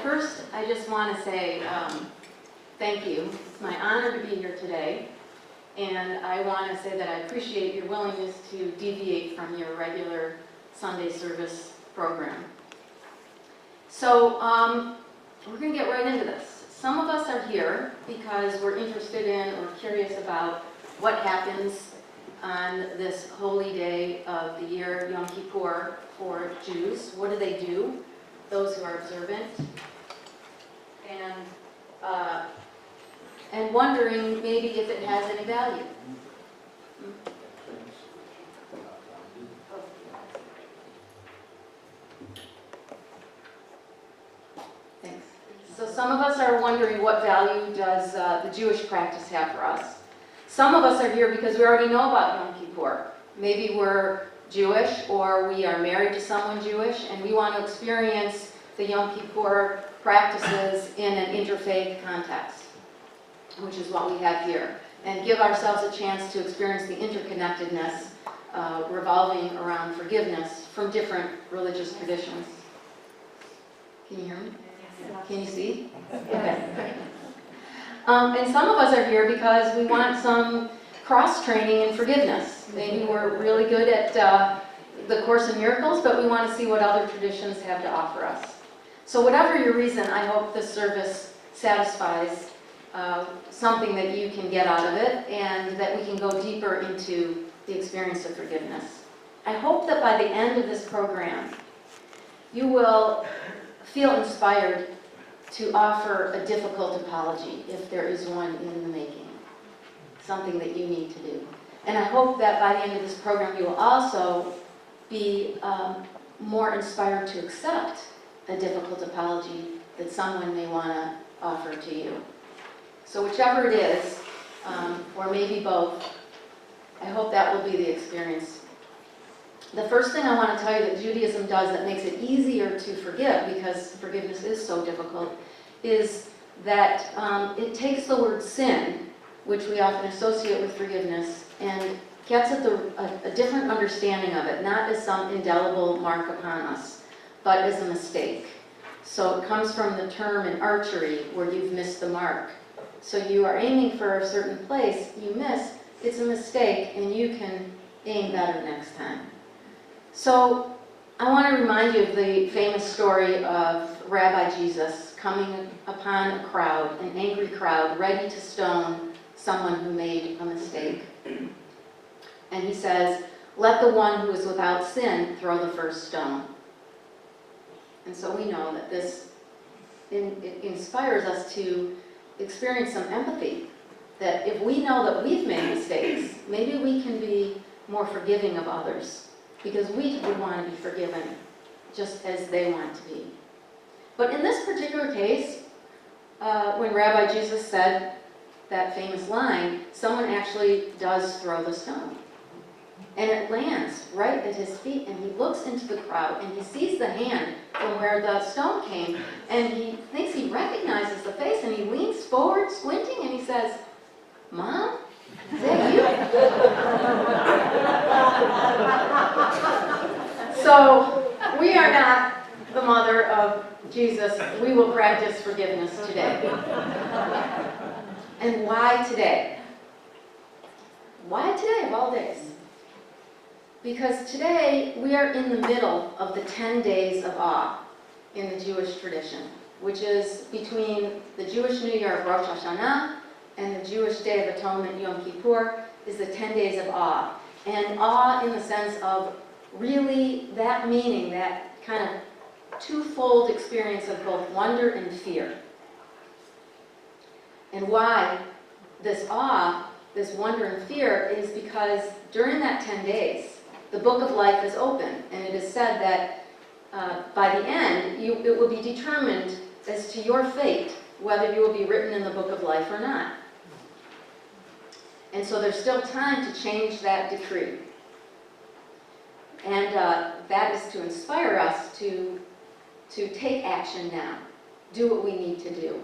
First, I just want to say thank you. It's my honor to be here today. And I want to say that I appreciate your willingness to deviate from your regular Sunday service program. So we're going to get right into this. Some of us are here because we're interested in or curious about what happens on this holy day of the year, Yom Kippur, for Jews. What do they do, those who are observant? And wondering maybe if it has any value. Thanks. So some of us are wondering what value does the Jewish practice have for us. Some of us are here because we already know about Yom Kippur. Maybe we're Jewish or we are married to someone Jewish and we want to experience the Yom Kippur practices in an interfaith context, which is what we have here, and give ourselves a chance to experience the interconnectedness revolving around forgiveness from different religious traditions. Can you hear me? Can you see? Okay. And some of us are here because we want some cross-training in forgiveness. Maybe we're really good at the Course in Miracles, but we want to see what other traditions have to offer us. So whatever your reason, I hope this service satisfies something that you can get out of it and that we can go deeper into the experience of forgiveness. I hope that by the end of this program, you will feel inspired to offer a difficult apology, if there is one in the making, something that you need to do. And I hope that by the end of this program, you will also be more inspired to accept a difficult apology that someone may want to offer to you. So whichever it is, or maybe both, I hope that will be the experience. The first thing I want to tell you that Judaism does that makes it easier to forgive, because forgiveness is so difficult, is that it takes the word sin, which we often associate with forgiveness, and gets at a different understanding of it, not as some indelible mark upon us, but as a mistake. So it comes from the term in archery where you've missed the mark. So you are aiming for a certain place, you miss, it's a mistake, and you can aim better next time. So I want to remind you of the famous story of Rabbi Jesus coming upon a crowd, an angry crowd, ready to stone someone who made a mistake. And he says, "Let the one who is without sin throw the first stone." And so we know that this it inspires us to experience some empathy, that if we know that we've made mistakes, maybe we can be more forgiving of others, because we want to be forgiven just as they want to be. But in this particular case, when Rabbi Jesus said that famous line, someone actually does throw the stone. And it lands right at his feet, and he looks into the crowd, and he sees the hand from where the stone came, and he thinks he recognizes the face, and he leans forward, squinting, and he says, "Mom, is that you?" So, we are not the mother of Jesus. We will practice forgiveness today. And why today? Why today of all days? Because today we are in the middle of the 10 days of awe in the Jewish tradition, which is between the Jewish New Year of Rosh Hashanah and the Jewish Day of Atonement, Yom Kippur, is the 10 days of awe. And awe in the sense of really that meaning, that kind of twofold experience of both wonder and fear. And why this awe, this wonder and fear, is because during that 10 days, the book of life is open, and it is said that by the end, it will be determined as to your fate, whether you will be written in the book of life or not. And so there's still time to change that decree. And that is to inspire us to take action now, do what we need to do.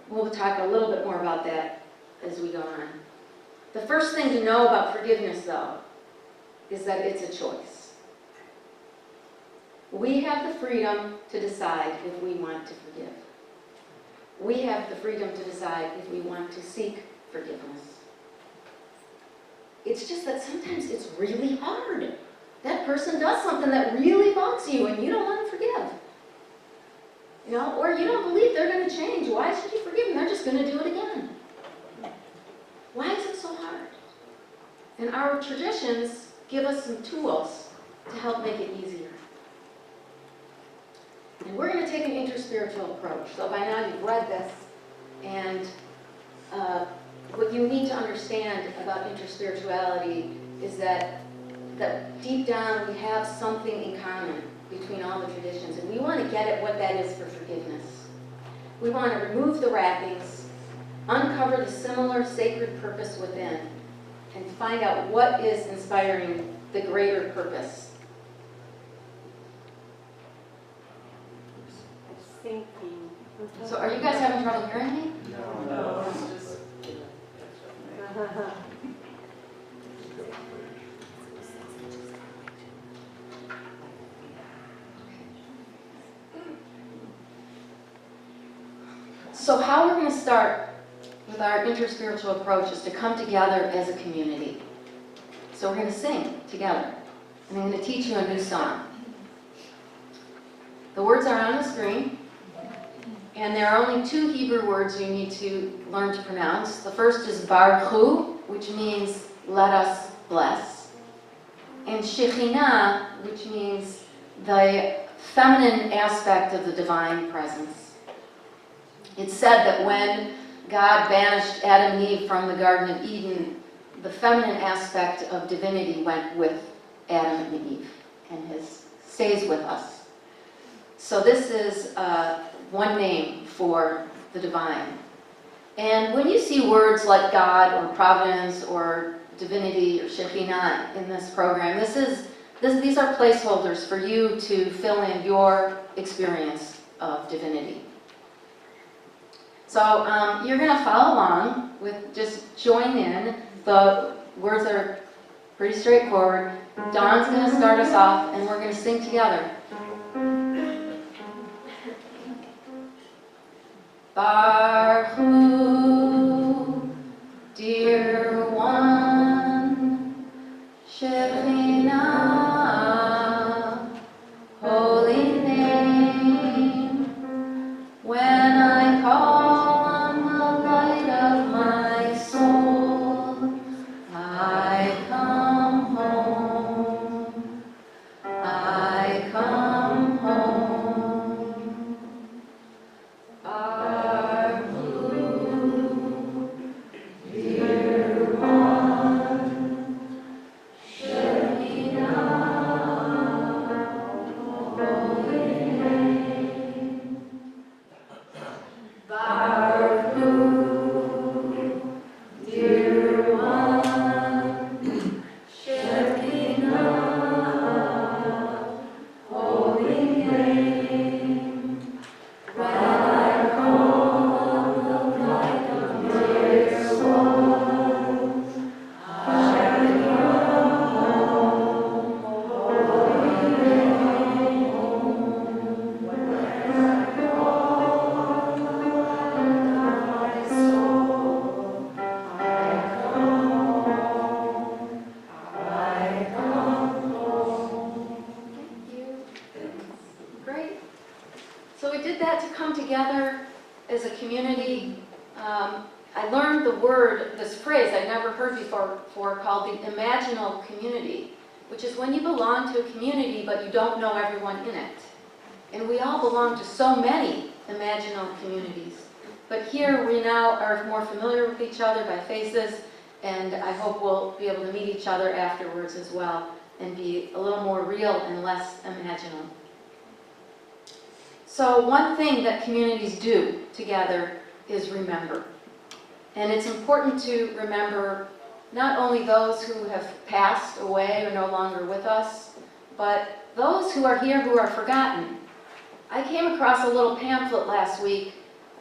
We'll talk a little bit more about that as we go on. The first thing to know about forgiveness, though, is that it's a choice. We have the freedom to decide if we want to forgive. We have the freedom to decide if we want to seek forgiveness. It's just that sometimes it's really hard. That person does something that really bugs you and you don't want to forgive. You know, or you don't believe they're going to change. Why should you forgive them? They're just going to do it again. Why is it so hard? And our traditions give us some tools to help make it easier. And we're going to take an interspiritual approach. So by now you've read this, and what you need to understand about interspirituality is that deep down we have something in common between all the traditions, and we want to get at what that is for forgiveness. We want to remove the wrappings, uncover the similar sacred purpose within, and find out what is inspiring the greater purpose. Thinking. So are you guys having trouble hearing me? No. So how we're going to start with our interspiritual approach is to come together as a community. So we're going to sing together. And I'm going to teach you a new song. The words are on the screen. And there are only 2 Hebrew words you need to learn to pronounce. The first is Baruchu, which means let us bless. And Shekhinah, which means the feminine aspect of the divine presence. It's said that when God banished Adam and Eve from the Garden of Eden, the feminine aspect of divinity went with Adam and Eve and stays with us. So this is one name for the divine. And when you see words like God or providence or divinity or Shekhinah in this program, these are placeholders for you to fill in your experience of divinity. So you're going to follow along with, just join in. The words are pretty straightforward. Dawn's going to start us off and we're going to sing together. Baruch Hu, dear one, Shekhinah, holy name, when I call on the light of my soul, I come home, I come home. Baruch Hu, dear one, Shekhinah, holy name. Baruch Hu, dear one, Shekhinah, holy name. When I call on the light of my soul, I come home, holy name. When I call on the light of my soul, I come home, I come home. Thank you. Great. So we did that to come together as a community. I learned this phrase I'd never heard before called the imaginal community, which is when you belong to a community but you don't know everyone in it. And we all belong to so many imaginal communities. But here we now are more familiar with each other by faces, and I hope we'll be able to meet each other afterwards as well and be a little more real and less imaginal. So one thing that communities do together is remember. And it's important to remember not only those who have passed away or no longer with us, but those who are here who are forgotten. I came across a little pamphlet last week.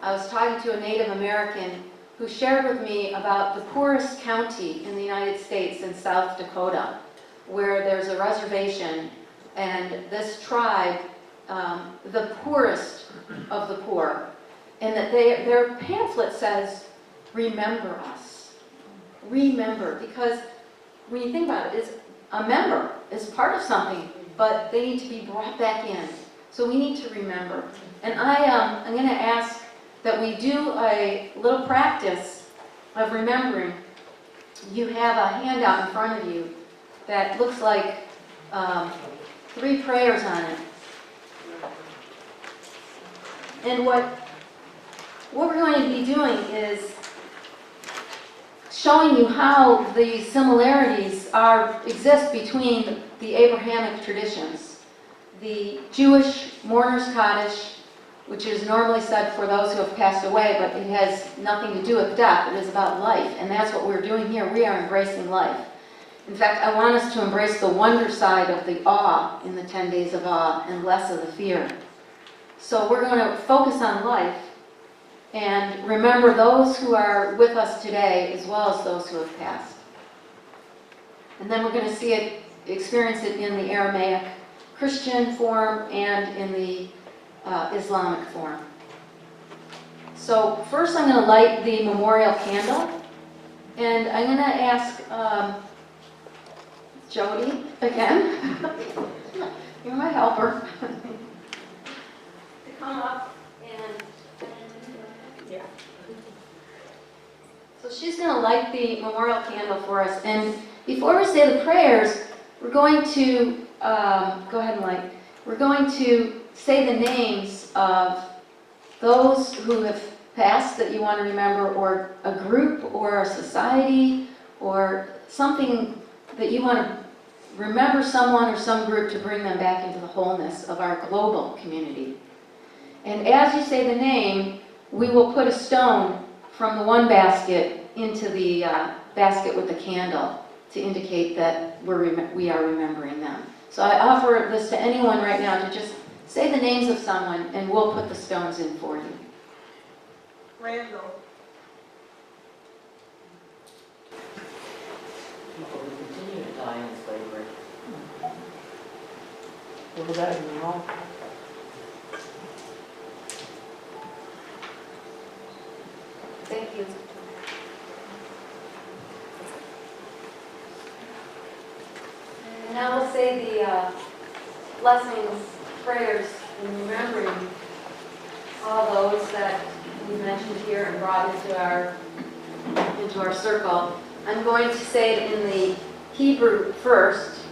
I was talking to a Native American who shared with me about the poorest county in the United States in South Dakota, where there's a reservation and this tribe, the poorest of the poor, and that their pamphlet says, remember us. Remember, because when you think about it, it's a member is part of something, but they need to be brought back in. So we need to remember. And I'm going to ask that we do a little practice of remembering. You have a handout in front of you that looks like 3 prayers on it. And what we're going to be doing is showing you how the similarities exist between the Abrahamic traditions. The Jewish mourner's Kaddish, which is normally said for those who have passed away, but it has nothing to do with death. It is about life, and that's what we're doing here. We are embracing life. In fact, I want us to embrace the wonder side of the awe in the 10 days of awe and less of the fear. So we're going to focus on life and remember those who are with us today as well as those who have passed. And then we're going to see it, experience it in the Aramaic Christian form and in the Islamic form. So first I'm going to light the memorial candle, and I'm going to ask Jody again, you're my helper, to come up and so she's going to light the memorial candle for us. And before we say the prayers, we're going to go ahead and light. We're going to say the names of those who have passed that you want to remember, or a group or a society or something that you want to remember, someone or some group, to bring them back into the wholeness of our global community. And as you say the name, we will put a stone from the one basket into the basket with the candle to indicate that we are remembering them. So I offer this to anyone right now to just say the names of someone, and we'll put the stones in for you. Randall. People who continue to die in slavery. What was that in wrong? Thank you. And now we'll say the blessings, prayers, and remembering all those that we mentioned here and brought into our circle. I'm going to say it in the Hebrew first.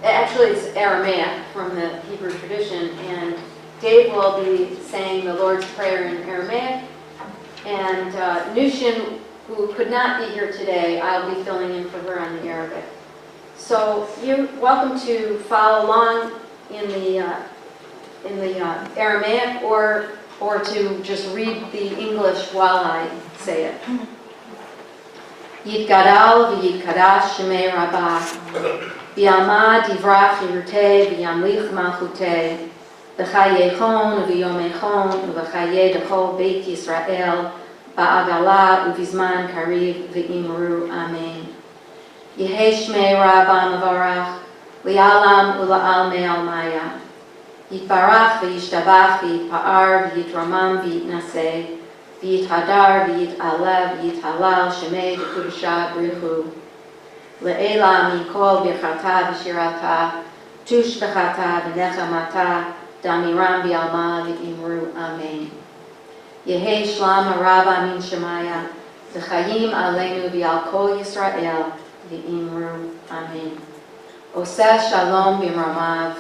Actually, it's Aramaic from the Hebrew tradition, and Dave will be saying the Lord's Prayer in Aramaic. And Nushin, who could not be here today, I'll be filling in for her on the Arabic. So you're welcome to follow along in the Aramaic, or to just read the English while I say it. Yitgadal v'yitkadash shemei Rabbah, v'yamad yivrach yirutei v'yamlich malchutei, v'chayechon v'yomechon v'chayeh dechol beit Yisrael, ba'agala uvizman kariv v'imru amen. Yehei shmei Rabbah mavarach, li'alam ula'al me'al maya. Yitbarach v'yishtabach v'yitpa'ar v'yitramam v'yitnaseh, v'yithadar v'yit'alev v'yithalal shemei d'kudusha brichu. Le'ela mikol birchata v'shirata, tush b'chata v'nechamata, damiram v'yalma v'imru amen. Yehei shlam Rabbah min shemaya, v'chayim aleinu v'yal kol Yisrael v'imru amen. Oseh shalom b'mramav,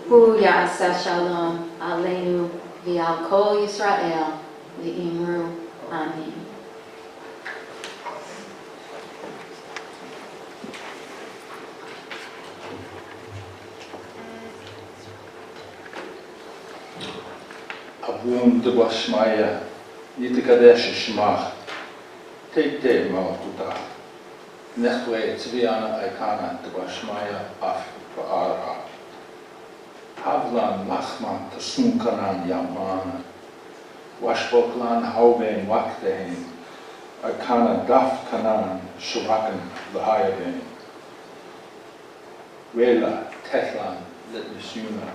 hu ya'aseh shalom aleinu v'yal kol Yisrael v'imru amen. Abum de Bashmaya, Yitikadesh Shmach, Te Maltuta, Nechwe Tzviana Aikana de Bashmaya Af Ba'ara, Havlan Lachman Tasunkanan Yamana, Washboklan Haubein Waktein, Aikana Daf Kanan Shurakan Lahayabin, Wela Tetlan let Yeshuna,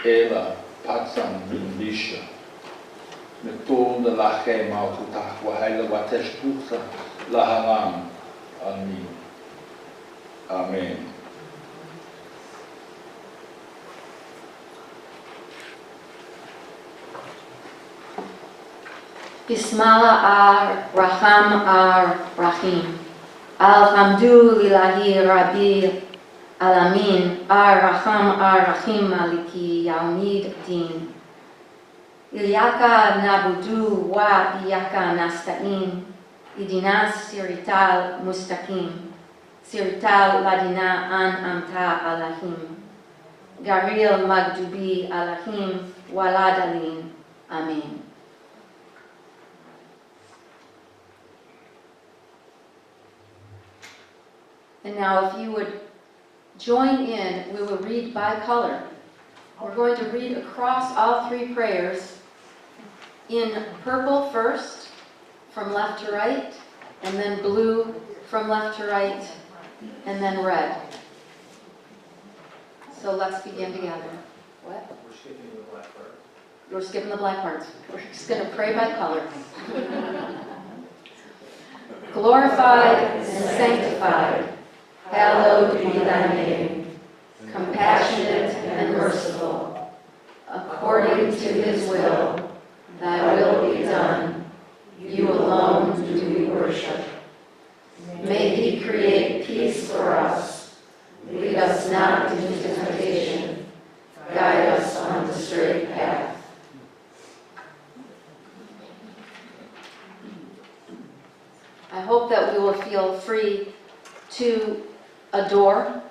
Ela, Patsan, Lisha, Metul de Lache Maututach, Waheila Watesh Tucha, Lahalam, Amin. Amen. Bismillah ar-Raham ar-Rahim. Alhamdulillahi Rabbil Alamin. Ar-Raham ar-Rahim Maliki Yawmid Din. Iyaka nabudu wa iyaka nasta'in. Idinas sirital mustaqim. Sirital ladina an amta alahim. Garil magdubi alahim waladalin. Amen. And now if you would join in, we will read by color. We're going to read across all three prayers in purple first, from left to right, and then blue from left to right, and then red. So let's begin together. What? We're skipping the black part. We're skipping the black parts. We're just going to pray by color. Glorified and sanctified, hallowed be thy name, compassionate and merciful, according to his will, thy will be done. You alone do we worship. May he create peace for us. Lead us not into temptation. Guide us on the straight path. I hope that we will feel free to adore,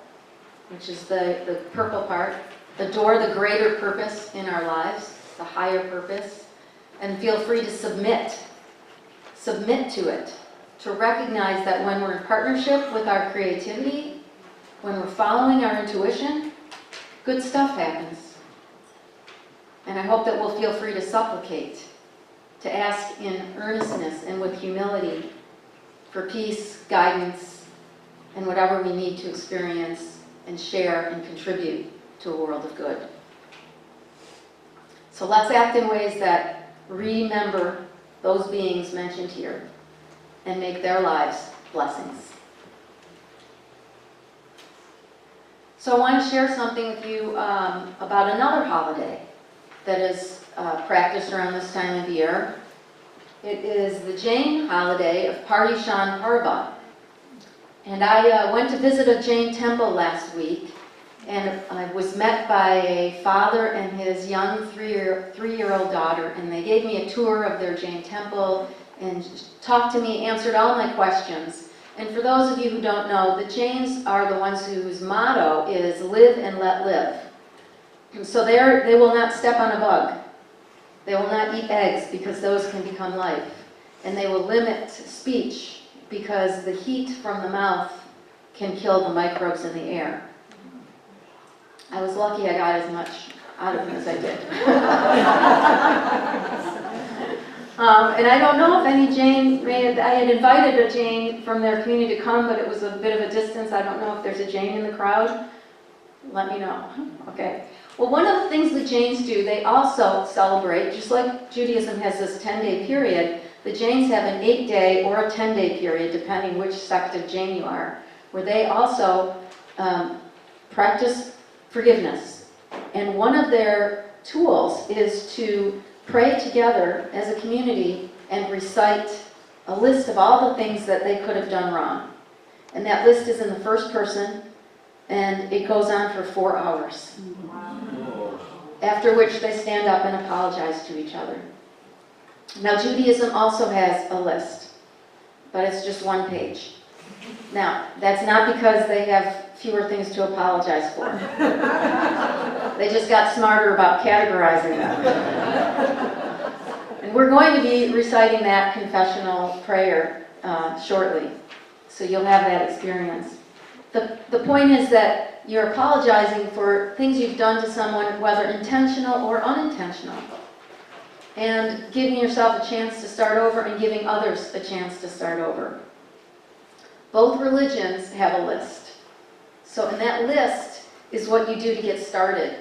which is the purple part, adore the greater purpose in our lives, the higher purpose, and feel free to submit to it, to recognize that when we're in partnership with our creativity, when we're following our intuition, good stuff happens. And I hope that we'll feel free to supplicate, to ask in earnestness and with humility for peace, guidance, and whatever we need to experience and share and contribute to a world of good. So let's act in ways that remember those beings mentioned here and make their lives blessings. So I want to share something with you about another holiday that is practiced around this time of year. It is the Jain holiday of Paryushan Parva. And I went to visit a Jain temple last week, and I was met by a father and his young three-year-old daughter, and they gave me a tour of their Jain temple and talked to me, answered all my questions. And for those of you who don't know, the Jains are the ones whose motto is live and let live. And so they will not step on a bug. They will not eat eggs because those can become life. And they will limit speech because the heat from the mouth can kill the microbes in the air. I was lucky I got as much out of them as I did. And I don't know if any Jain, I had invited a Jain from their community to come, but it was a bit of a distance. I don't know if there's a Jain in the crowd. Let me know. Okay. Well, one of the things the Jains do, they also celebrate, just like Judaism has this 10-day period, the Jains have an 8-day or a 10-day period, depending which sect of Jain you are, where they also practice forgiveness. And one of their tools is to pray together as a community and recite a list of all the things that they could have done wrong. And that list is in the first person, and it goes on for 4 hours. After which they stand up and apologize to each other. Now, Judaism also has a list, but it's just 1 page. Now, that's not because they have fewer things to apologize for. They just got smarter about categorizing them. And we're going to be reciting that confessional prayer shortly, so you'll have that experience. The point is that you're apologizing for things you've done to someone, whether intentional or unintentional, and giving yourself a chance to start over and giving others a chance to start over. Both religions have a list. So in that list is what you do to get started.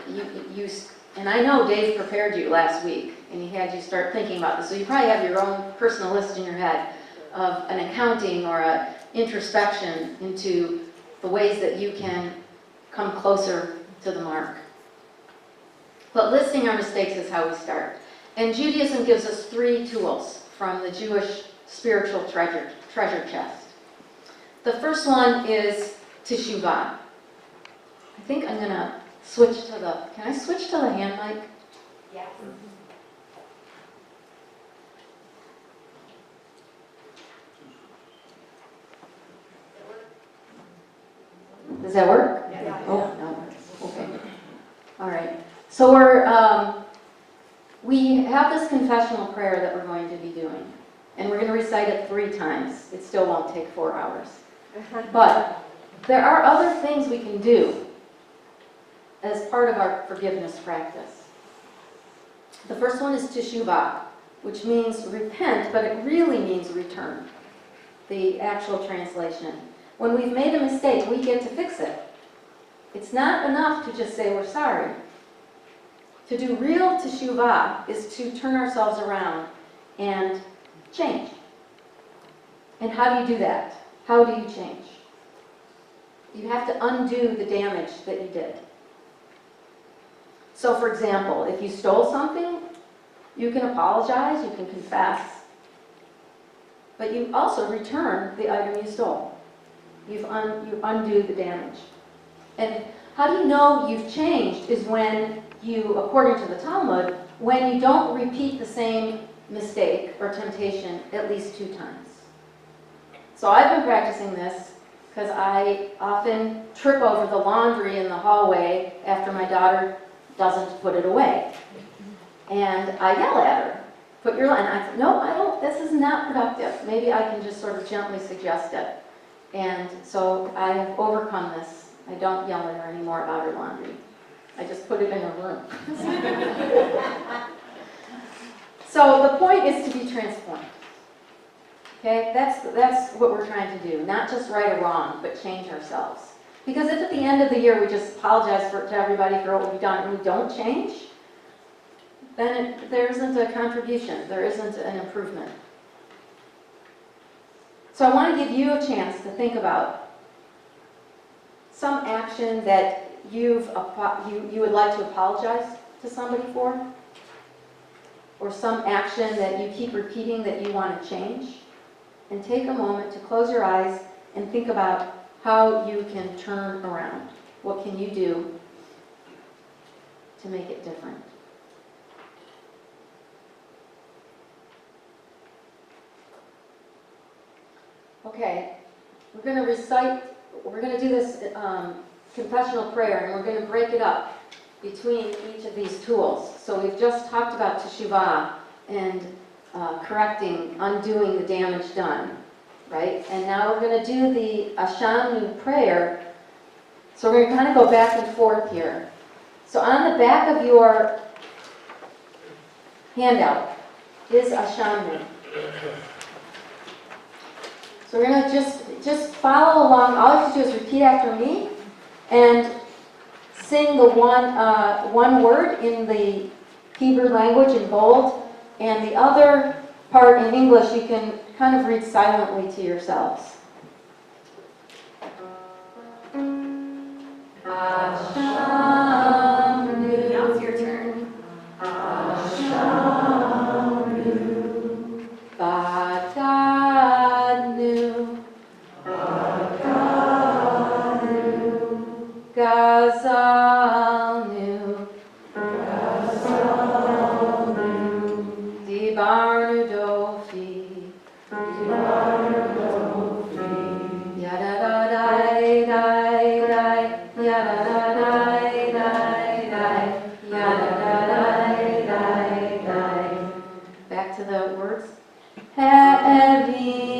And I know Dave prepared you last week, and he had you start thinking about this. So you probably have your own personal list in your head of an accounting or an introspection into the ways that you can come closer to the mark. But listing our mistakes is how we start. And Judaism gives us 3 tools from the Jewish spiritual treasure chest. The first one is teshuvah. I think I'm going to switch to the, can I switch to the hand mic? Yes. Does that work? Yeah. Oh, no. Okay. All right. So we have this confessional prayer that we're going to be doing. And we're going to recite it 3 times. It still won't take 4 hours. But there are other things we can do as part of our forgiveness practice. The first one is teshuvah, which means repent, but it really means return, the actual translation. When we've made a mistake, we get to fix it. It's not enough to just say we're sorry. To do real teshuvah is to turn ourselves around and change. And how do you do that? How do you change? You have to undo the damage that you did. So for example, if you stole something, you can apologize, you can confess, but you also return the item you stole. You undo the damage. And how do you know you've changed is when you, according to the Talmud, when you don't repeat the same mistake or temptation at least 2 times. So I've been practicing this because I often trip over the laundry in the hallway after my daughter doesn't put it away. And I yell at her, put your, and I said, no, I don't, this is not productive. Maybe I can just sort of gently suggest it. And so I have overcome this. I don't yell at her anymore about her laundry. I just put it in her room. So the point is to be transformed. Okay, that's what we're trying to do. Not just right or wrong, but change ourselves. Because if at the end of the year we just apologize to everybody for what we've done and we don't change, then there isn't a contribution. There isn't an improvement. So I want to give you a chance to think about some action that you would like to apologize to somebody for, or some action that you keep repeating that you want to change. And take a moment to close your eyes and think about how you can turn around. What can you do to make it different? Okay, we're going to do this confessional prayer, and we're going to break it up between each of these tools. So we've just talked about teshuvah and correcting, undoing the damage done, right? And now we're going to do the Shaman Prayer. So we're going to kind of go back and forth here. So on the back of your handout is Shaman. So we're going to just follow along. All you have to do is repeat after me and sing the one word in the Hebrew language in bold. And the other part in English, you can kind of read silently to yourselves. Now it's your turn. Gazalnu, Dibarnu Dofi, Yadadadai, dai, dai, Yadadadai, dai, dai, Yadadadai, dai, dai. Back to the words. Evinu,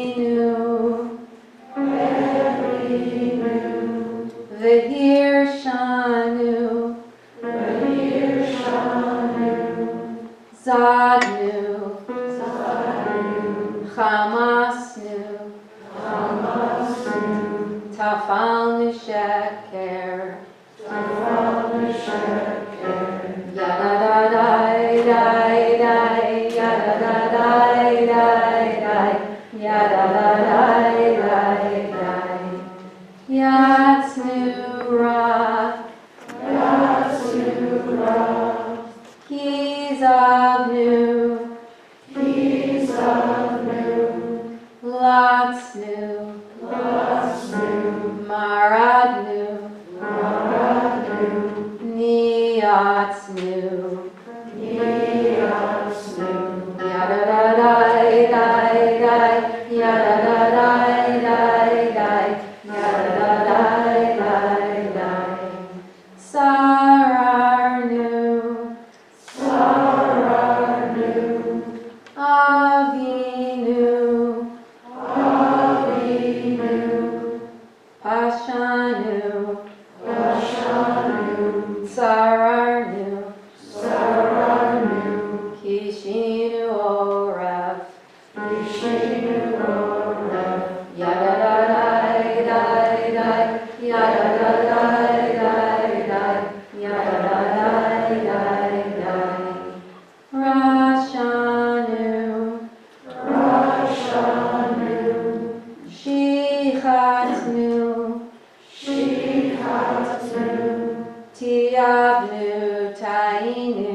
Vehir Shanu, Zadnu, Chamasnu, Tafalnu Sheker, Yatsnura, keys of new, lots new, marad new, niyats new, yada da dai dai dai, yada da dai dai dai, yada da dai dai dai. Sarar new, Avinu, Pashanu, Sararnu, Kishinu Orav, yada da dai dai dai, yada da dai dai dai, yada da dai dai dai. Rashanu, Shichatnu, Tiavnu, Tainu,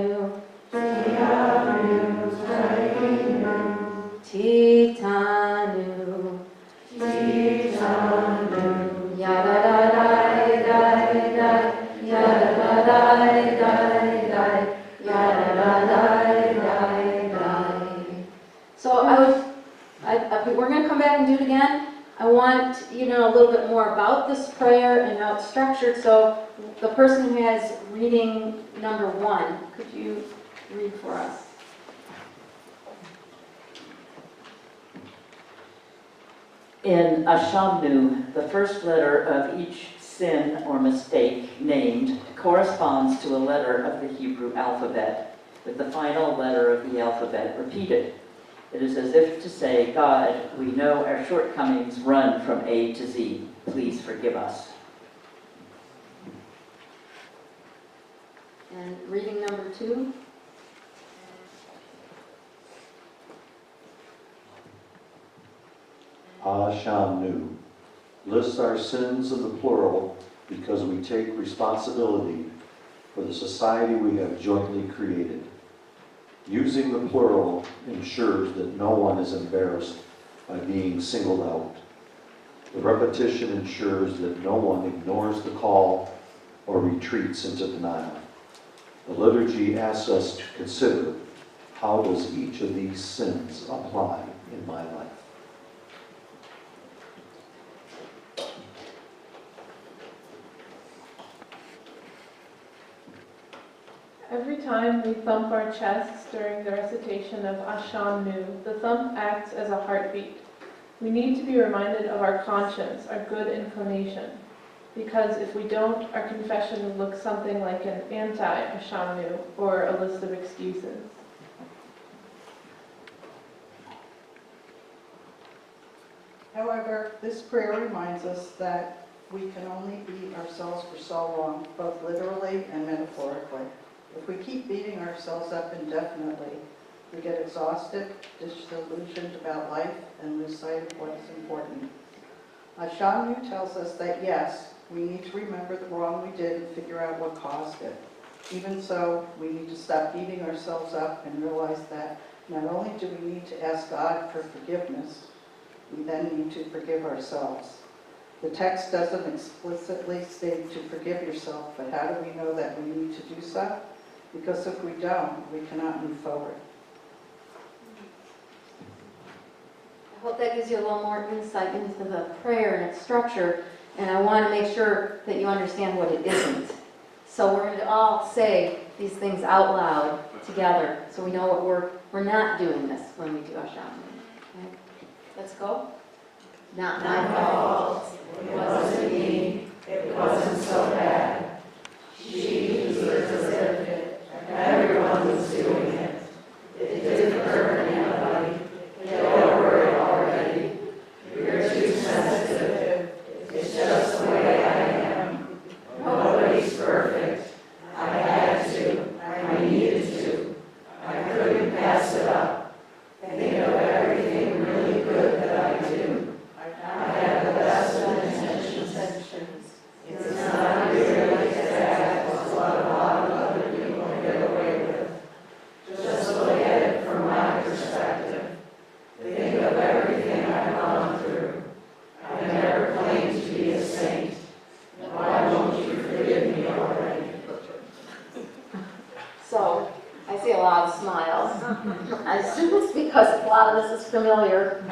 Titanu, yada da dai dai dai, yada da dai dai dai, yada da dai dai dai. So we're going to come back and do it again. I want you to know a little bit more about this prayer and how it's structured. So the person who has reading number 1, could you read for us? In Ashamnu, the first letter of each sin or mistake named corresponds to a letter of the Hebrew alphabet, with the final letter of the alphabet repeated. It is as if to say, God, we know our shortcomings run from A to Z. Please forgive us. And reading number 2. Ashamnu lists our sins in the plural because we take responsibility for the society we have jointly created. Using the plural ensures that no one is embarrassed by being singled out. The repetition ensures that no one ignores the call or retreats into denial. The liturgy asks us to consider, how does each of these sins apply in my life? Every time we thump our chests during the recitation of Ashamnu, the thump acts as a heartbeat. We need to be reminded of our conscience, our good inclination, because if we don't, our confession will look something like an anti-Ashamnu, or a list of excuses. However, this prayer reminds us that we can only beat ourselves for so long, both literally and metaphorically. If we keep beating ourselves up indefinitely, we get exhausted, disillusioned about life, and lose sight of what is important. Ashamnu tells us that yes, we need to remember the wrong we did and figure out what caused it. Even so, we need to stop beating ourselves up and realize that not only do we need to ask God for forgiveness, we then need to forgive ourselves. The text doesn't explicitly state to forgive yourself, but how do we know that we need to do so? Because if we don't, we cannot move forward. I hope that gives you a little more insight into the prayer and its structure, and I want to make sure that you understand what it isn't. So we're going to all say these things out loud together, so we know what we're not doing this when we do Ashamnu. Okay? Let's go. Not my fault. It wasn't me. It wasn't so bad. She deserved it. Everyone was doing it. It didn't hurt anybody. Get over it already. You're too sensitive. It's just the way I am. Nobody's perfect. I had to. I needed to. I couldn't pass it up. Think of everything really good that I do. I have the best of intentions. It's not nearly as bad as what a lot of other people get away with. Just look at it from my perspective. Think of everything I've gone through. I never claimed to be a saint. Why won't you forgive me already? So, I see a lot of smiles. I assume it's because a lot of this is familiar.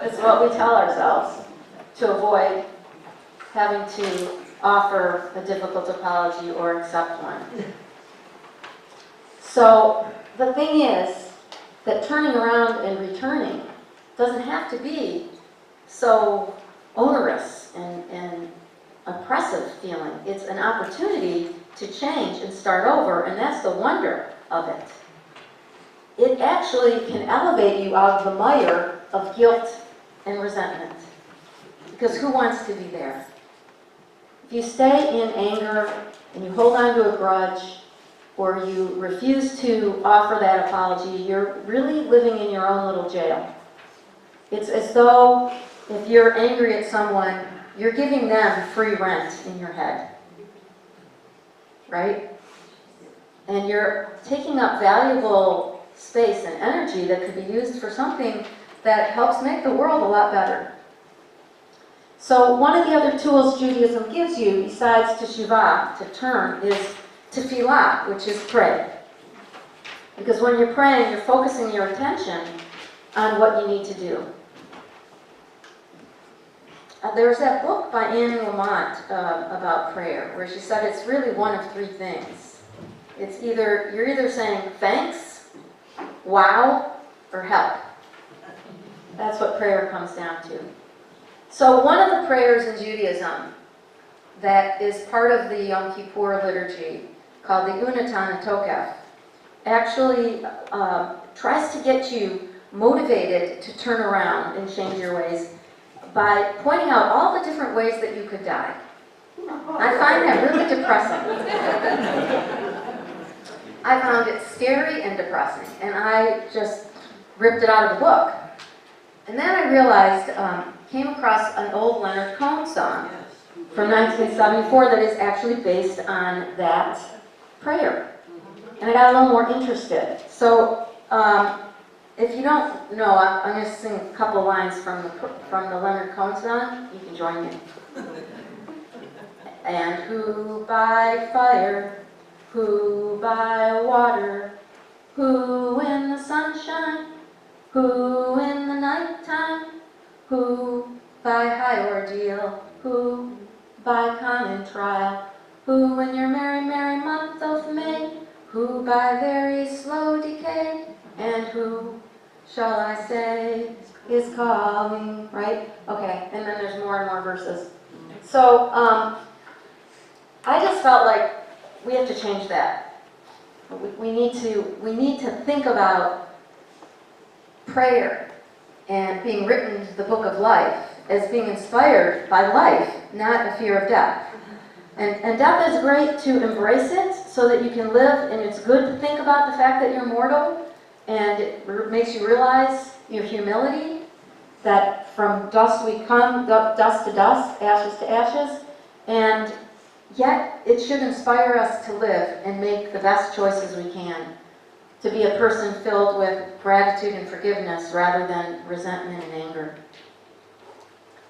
It's what we tell ourselves to avoid having to offer a difficult apology or accept one. So, the thing is that turning around and returning doesn't have to be so onerous and oppressive feeling. It's an opportunity to change and start over, and that's the wonder of it. It actually can elevate you out of the mire of guilt and resentment. Because who wants to be there? If you stay in anger and you hold on to a grudge, or you refuse to offer that apology, you're really living in your own little jail. It's as though if you're angry at someone, you're giving them free rent in your head. Right? And you're taking up valuable space and energy that could be used for something that helps make the world a lot better. So one of the other tools Judaism gives you, besides teshuvah, to turn, is tefillah, which is pray. Because when you're praying, you're focusing your attention on what you need to do. There was that book by Anne Lamott about prayer, where she said it's really one of three things. It's you're either saying thanks, wow, or help. That's what prayer comes down to. So one of the prayers in Judaism that is part of the Yom Kippur liturgy, called the Unatan Tokef, actually tries to get you motivated to turn around and change your ways by pointing out all the different ways that you could die. I find that really depressing. I found it scary and depressing, and I just ripped it out of the book. And then I realized, came across an old Leonard Cohen song from 1974 that is actually based on that prayer. And I got a little more interested. So, if you don't know, I'm going to sing a couple lines from the Leonard Cohen song. You can join me. And who by fire, who by water, who in the sunshine, who in the nighttime, who by high ordeal, who by common trial, who in your merry, merry month of May, who by very slow decay, and who, shall I say, is calling, right? Okay, and then there's more and more verses. So, I just felt like we have to change that. We need to think about prayer and being written into the book of life as being inspired by life, not a fear of death. And death is great to embrace it so that you can live, and it's good to think about the fact that you're mortal, and it makes you realize your humility, that from dust we come, dust to dust, ashes to ashes, and yet it should inspire us to live and make the best choices we can, to be a person filled with gratitude and forgiveness rather than resentment and anger.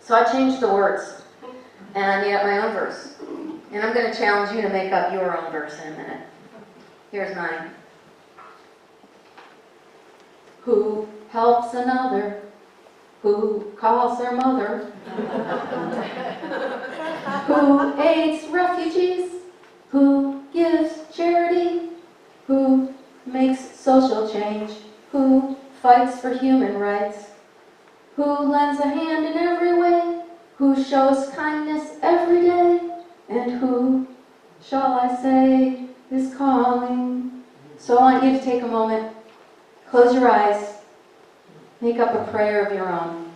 So I changed the words, and I made up my own verse. And I'm going to challenge you to make up your own verse in a minute. Here's mine. Who helps another, who calls their mother, who aids refugees, who gives charity, who makes social change, who fights for human rights, who lends a hand in every way, who shows kindness every day, and who, shall I say, is calling. So I want you to take a moment, close your eyes, make up a prayer of your own,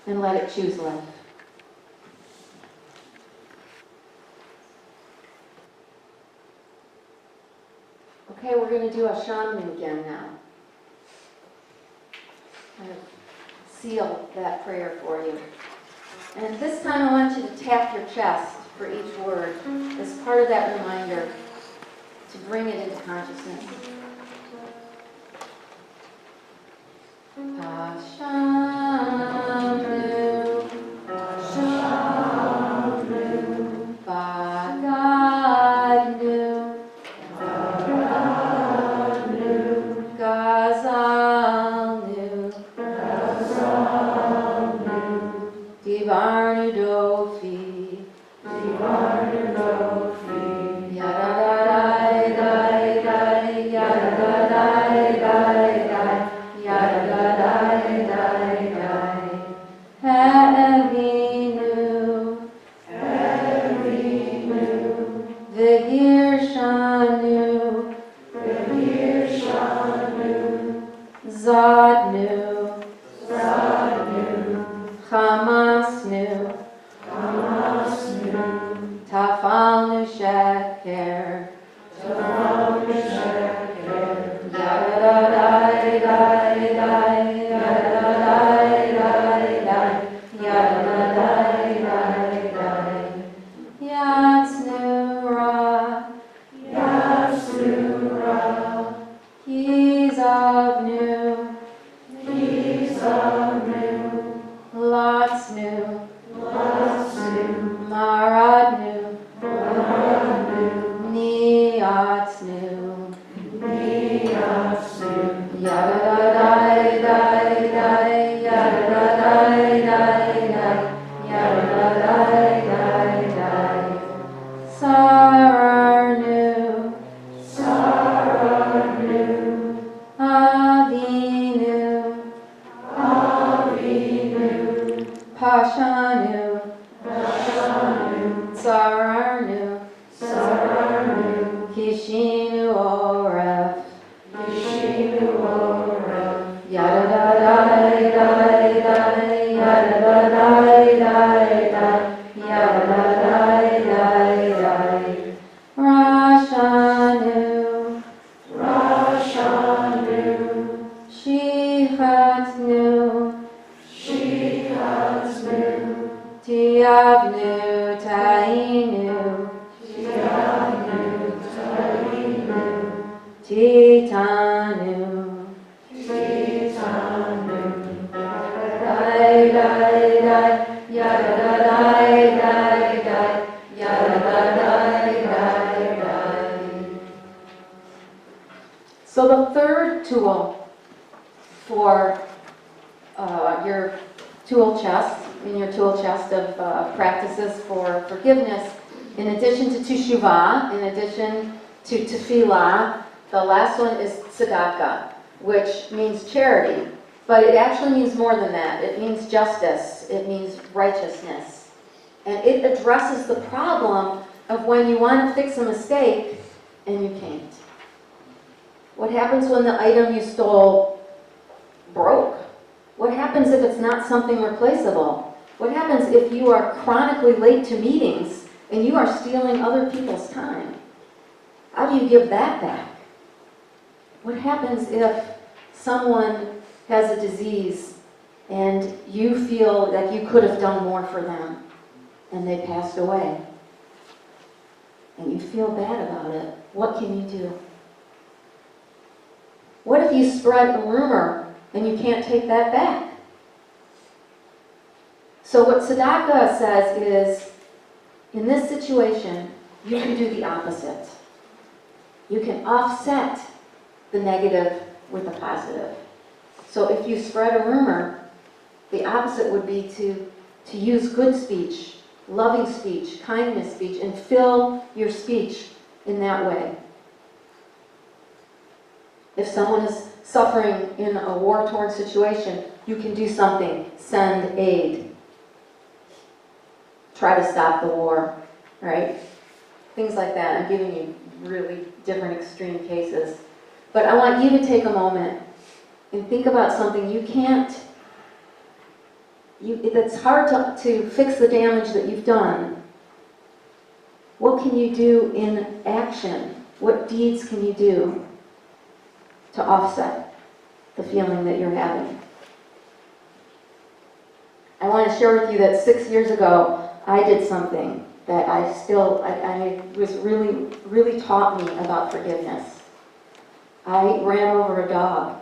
and let it choose life. Okay, we're going to do a shaman again now. I'm going to seal that prayer for you. And this time I want you to tap your chest for each word as part of that reminder to bring it into consciousness. Ashanu, Ashanu, Bagadu, Gazalnu, Divarnudofi, Yadadadai, dai, dai, yadadadai, dai, dai, yadadadai, dai, dai. Hevinu, Vigirshanu, Zadnu, Hamasnu, Tafalnu Sheker, Yadadadai, dai, dai, yadadadai, dai, dai, yadadadai, dai, dai. Yatsnu Ra, Kizavnu, Lotsnu, Maradnu, Niyatsnu, Yadadadai, dai, dai, yadadadai, dai, dai, yadadadai, dai, dai. Sararnu, Avinu, Pashanu, Sararnu, Kishinu Oref, Yadadadai, dai, dai, yadadadai, dai, dai, yadadadai, dai, dai. Rashanu, Shihatnu, Tiavnu, Tainu, Titanu, Dai, dai, dai, yadadadai, dai, dai, yadadadai, dai, dai. So the third tool for your tool chest, in your tool chest of practices for forgiveness, in addition to teshuvah, in addition to tefillah, the last one is Sadaqa, which means charity. But it actually means more than that. It means justice. It means righteousness. And it addresses the problem of when you want to fix a mistake and you can't. What happens when the item you stole broke? What happens if it's not something replaceable? What happens if you are chronically late to meetings and you are stealing other people's time? How do you give that back? What happens if someone has a disease and you feel that you could have done more for them and they passed away? And you feel bad about it. What can you do? What if you spread a rumor and you can't take that back? So what Sadaqa says is, in this situation, you can do the opposite. You can offset the negative with the positive. So if you spread a rumor, the opposite would be to use good speech, loving speech, kindness speech, and fill your speech in that way. If someone is suffering in a war-torn situation, you can do something. Send aid. Try to stop the war, right? Things like that. I'm giving you really different extreme cases. But I want you to take a moment and think about something you can't, it's hard to fix the damage that you've done. What can you do in action? What deeds can you do to offset the feeling that you're having? I want to share with you that 6 years ago, I did something that I was really taught me about forgiveness. I ran over a dog.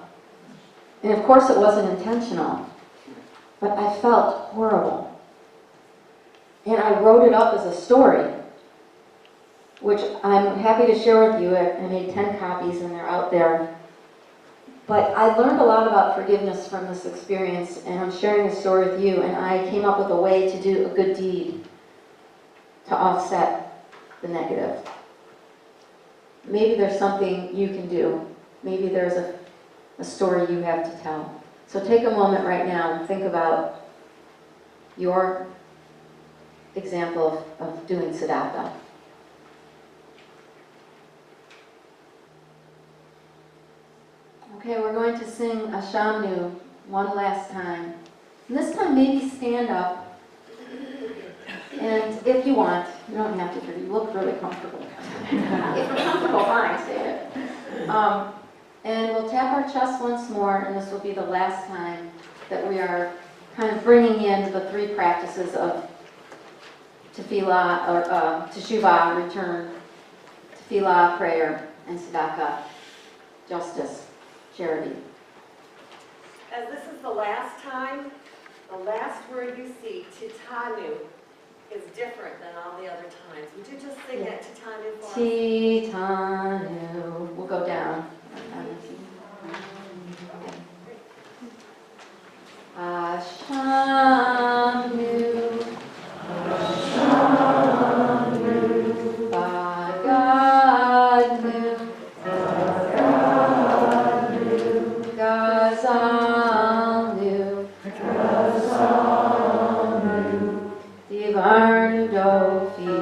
And of course it wasn't intentional, but I felt horrible. And I wrote it up as a story, which I'm happy to share with you. I made 10 copies and they're out there. But I learned a lot about forgiveness from this experience, and I'm sharing the story with you, and I came up with a way to do a good deed to offset the negative. Maybe there's something you can do. Maybe there's a story you have to tell. So take a moment right now and think about your example of doing Sadaqa. Okay, we're going to sing Ashamnu one last time. And this time maybe stand up. And if you want, you don't have to, you look really comfortable. If you're comfortable, fine, say it. And we'll tap our chest once more, and this will be the last time that we are kind of bringing in the three practices of tefillah, or teshuvah, return, tefillah, prayer, and tzedakah, justice, charity. As this is the last time, the last word you see, titanu, is different than all the other times. Would you just sing that titanu for us? Titanu. We'll go down. Ashamnu. Ashamnu. Bagadnu. Bagadnu. Gazalnu. Gazalnu. Divarnu dofi.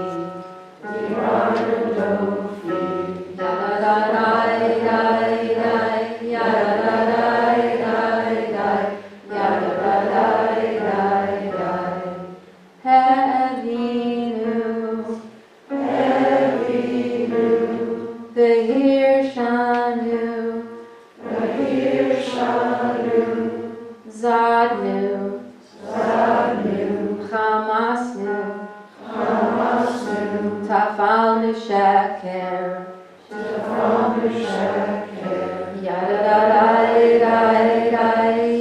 Divarnu dofi. Da da da da da ya da da da da ya da da da da. Hevinu. Hevinu. Behir shanu. Behir shanu. Zadnu. Zadnu. Chamasnu. Chamasnu. Tafalnu sheker. Tafalnu sheker. Yada da da da da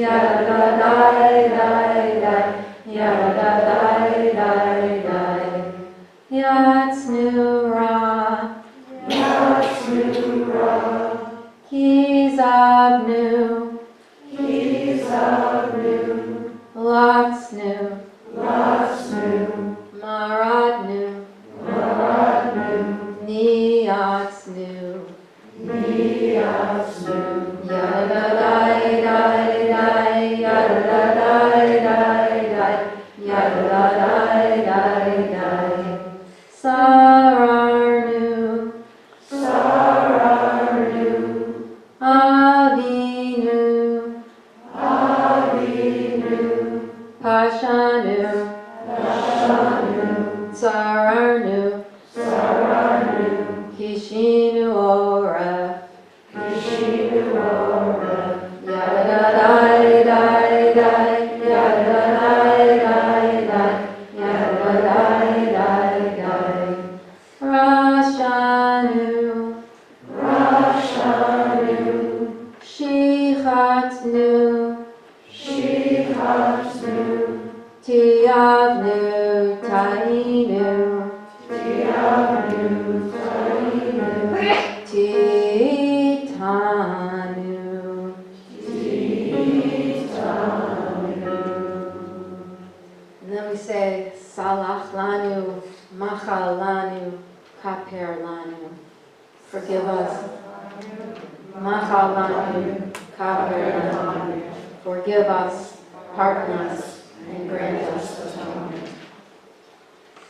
yada da da da da yada da da da da. Yatsnu ra. Yatsnu ra. Kizabnu. Kizabnu. Latsnu. Latsnu. Maradnu. Maradnu. Niyatsnu. Niyatsnu. Yada da da da yada da da da yada da da da. Sararnu. Sararnu. Avinu. Avinu. Pashanu. Pashanu. Sararnu. Sararnu. Kishinu oref. Kishinu oref. Yada da da da da yada da da da yada da da da. Rashanu. Rashanu. Shichatnu. Shichatnu. Tiyavnu. Tainu. Tiyavnu. Tainu. Titanu. Titanu. And then we say Salach lanu, Machal lanu, Kaper lanu. Forgive us. Machal lanu, Kaper lanu. Forgive us, pardon us, and grant us atonement.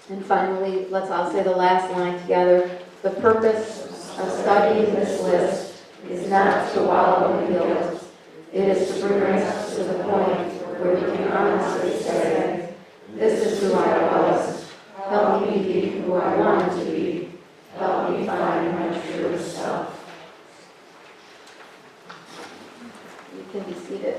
And finally, let's all say the last line together. The purpose of studying this list is not to wallow in guilt. It is to bring us to the point where we can honestly say, this is who I was. Help me be who I want to be. Help me find my true self. You can be seated.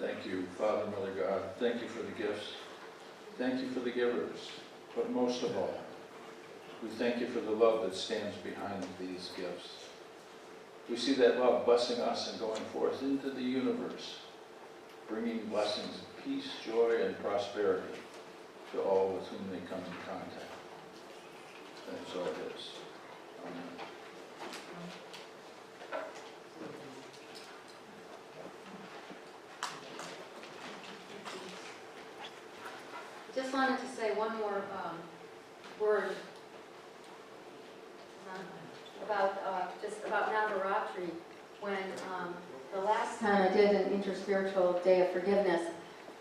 Thank you, Father, Mother God. Thank you for the gifts. Thank you for the givers. But most of all, we thank you for the love that stands behind these gifts. We see that love blessing us and going forth into the universe, bringing blessings of peace, joy, and prosperity to all with whom they come in contact. And so it is. Amen. Just wanted to say one more word about Navaratri. When the last time I did an Interspiritual Day of Forgiveness,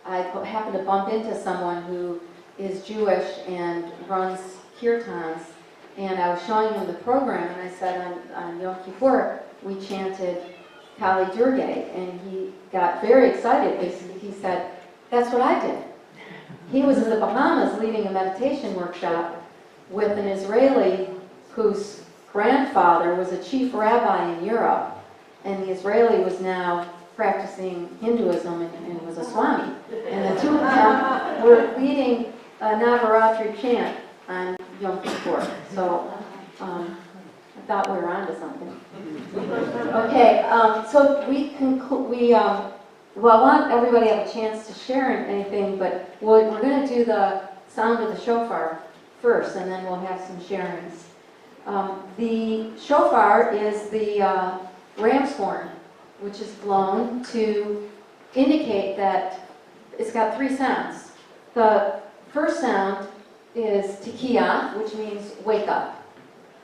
I happened to bump into someone who is Jewish and runs kirtans, and I was showing him the program, and I said on Yom Kippur we chanted Kali Durga, and he got very excited because he said, "That's what I did." He was in the Bahamas leading a meditation workshop with an Israeli whose grandfather was a chief rabbi in Europe, and the Israeli was now practicing Hinduism and was a Swami. And the two of them were leading a Navaratri chant on Yom Kippur. So I thought we were onto something. Okay, so well, I want everybody to have a chance to share anything, but we're going to do the sound of the shofar first, and then we'll have some sharings. The shofar is the ram's horn, which is blown to indicate that it's got three sounds. The first sound is tikiyah, which means wake up.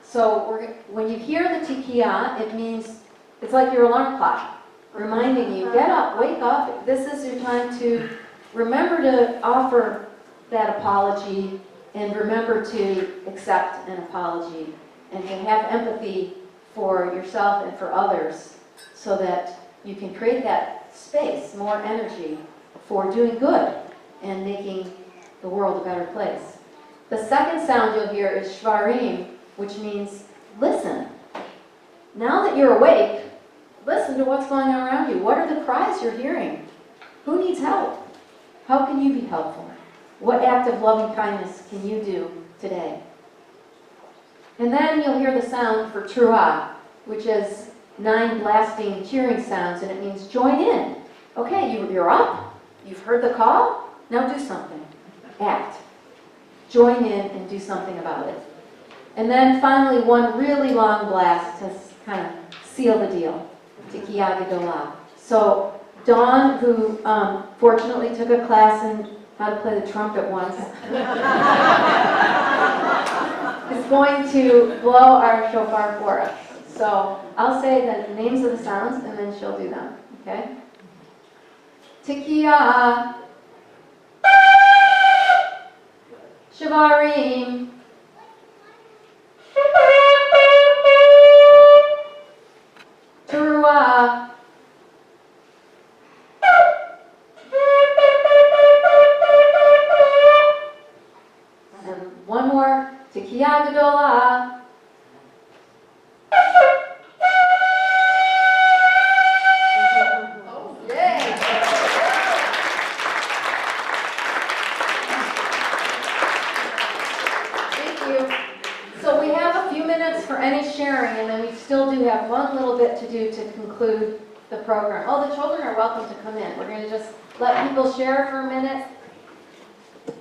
So when you hear the tikiyah, it means it's like your alarm clock, reminding you, get up, wake up. This is your time to remember to offer that apology and remember to accept an apology and to have empathy for yourself and for others so that you can create that space, more energy for doing good and making the world a better place. The second sound you'll hear is shvarim, which means listen. Now that you're awake, listen to what's going on around you. What are the cries you're hearing? Who needs help? How can you be helpful? What act of loving kindness can you do today? And then you'll hear the sound for truah, which is 9 blasting cheering sounds, and it means join in. Okay, you're up, you've heard the call, now do something. Act. Join in and do something about it. And then finally, one really long blast to kind of seal the deal. Tikiyah Gedolah. So Dawn, who fortunately took a class in how to play the trumpet once, is going to blow our shofar for us. So I'll say the names of the sounds and then she'll do them, okay? Tikiyah, Shavarim, Teruah, and one more, Tikiyah Gedolah. So we have a few minutes for any sharing, and then we still do have one little bit to do to conclude the program. Oh, the children are welcome to come in. We're going to just let people share for a minute.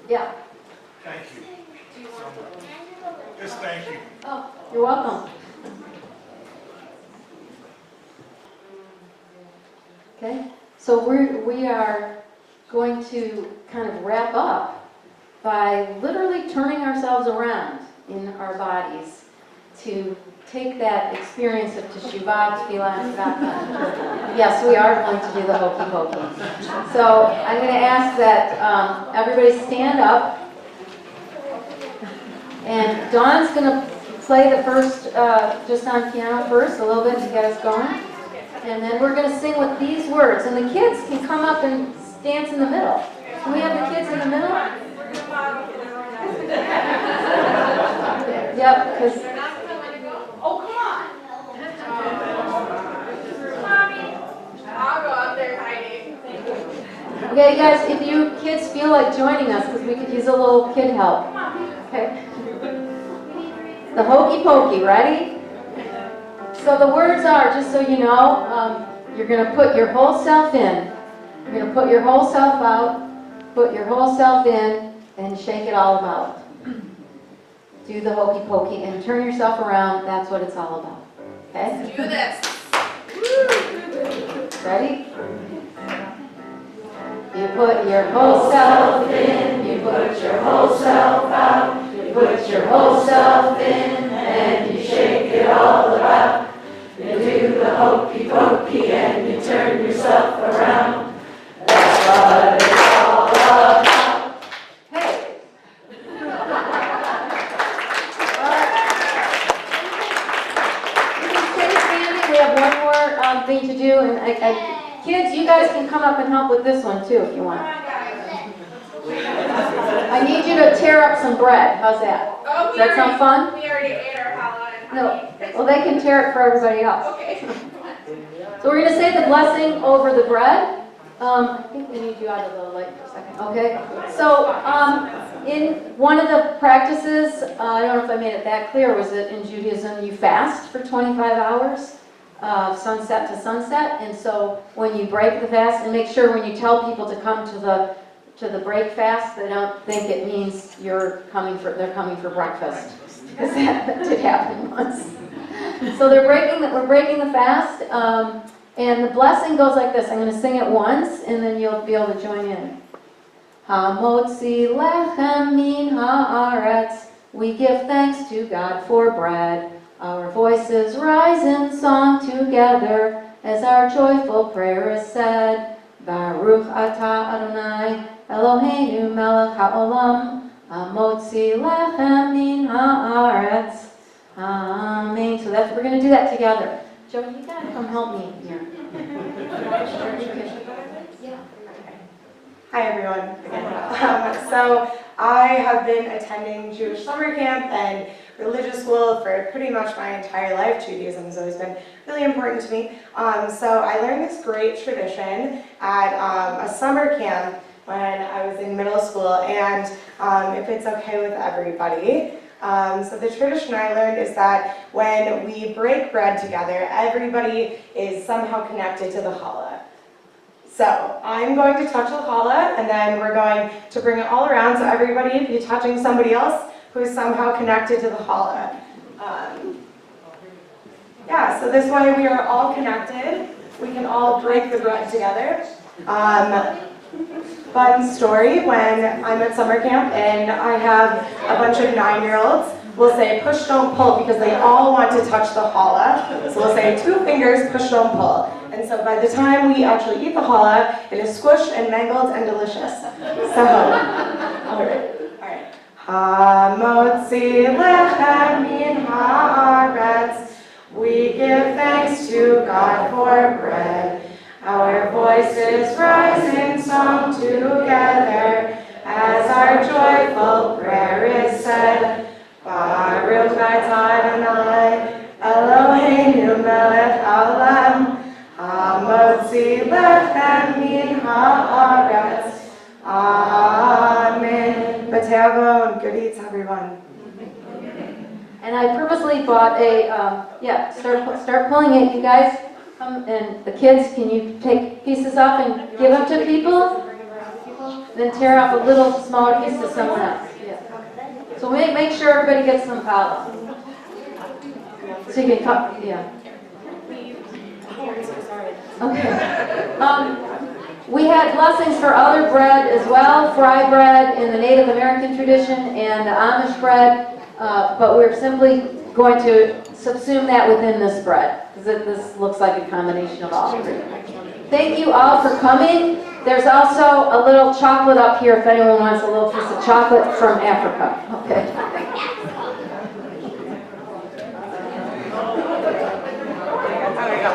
Yeah. Thank you. Just thank you. Oh, you're welcome. Okay, so we are going to kind of wrap up by literally turning ourselves around in our bodies to take that experience of Teshuvah, Tefillah, and Sadaqa. Yes, we are going to do the hokey pokey. So I'm going to ask that everybody stand up. And Dawn's going to play the first, just on piano first, a little bit to get us going. And then we're going to sing with these words. And the kids can come up and dance in the middle. Can we have the kids in the middle? Yep, because... Oh, come on! Mommy! I'll go out there hiding. you guys, if you kids feel like joining us, because we could use a little kid help. Okay. The hokey pokey, ready? So the words are, just so you know, you're going to put your whole self in. You're going to put your whole self out, put your whole self in, and shake it all about. Do the hokey pokey and turn yourself around. That's what it's all about. Okay? Do this. Ready? You put your whole self in, you put your whole self out, you put your whole self in, and you shake it all about. You do the hokey pokey and you turn yourself around. That's what it's all about. Hey! Stay standing. We have one more thing to do, and kids, you guys can come up and help with this one too if you want. I need you to tear up some bread. How's that? Oh, Does that sound fun? We already ate our challah and No. honey. Well, they can tear it for everybody else. Okay. So we're going to say the blessing over the bread. I think we need you out of the light for a second. Okay. So in one of the practices, I don't know if I made it that clear, was that in Judaism you fast for 25 hours, sunset to sunset. And so when you break the fast, and make sure when you tell people to come to the break fast, they don't think it means they're coming for breakfast, because that did happen once. So we're breaking the fast, and the blessing goes like this. I'm going to sing it once, and then you'll be able to join in. Hamotzi lechem min haaretz. We give thanks to God for bread. Our voices rise in song together as our joyful prayer is said. Baruch atah Adonai Eloheinu melech haolam. Hamotzi lechem min haaretz. Amen. So we're going to do that together. Joe, you got to come help me here. Hi everyone. So I have been attending Jewish summer camp and religious school for pretty much my entire life. Judaism has always been really important to me. So I learned this great tradition at a summer camp when I was in middle school, and if it's okay with everybody. So the tradition I learned is that when we break bread together, everybody is somehow connected to the challah. So I'm going to touch the challah, and then we're going to bring it all around, so everybody be touching somebody else who is somehow connected to the challah. Yeah, so this way we are all connected. We can all break the bread together. Fun story, when I'm at summer camp and I have a bunch of 9-year-olds, we'll say push, don't pull, because they all want to touch the challah. So we'll say 2 fingers, push, don't pull. And so by the time we actually eat the challah, it is squished and mangled and delicious. So, all right. Hamotzi lechem min haaretz. We give thanks to God for bread. Our voices rise in song together as our joyful prayer is said. Baruch atah Adonai Eloheinu melech haolam. Hamotzi lechem min haaretz. Amen. B'teavon. Good eats, everyone. And I purposely bought a, start pulling it, you guys. And the kids, can you take pieces up and give them to people? Then tear off a little smaller piece to someone else. Yeah. So make sure everybody gets some challah. So you can cut, yeah. Okay. We had blessings for other bread as well, fry bread in the Native American tradition and the Amish bread, but we're simply going to subsume that within this bread, because this looks like a combination of all three. Thank you all for coming. There's also a little chocolate up here if anyone wants a little piece of chocolate from Africa. Okay. There you go.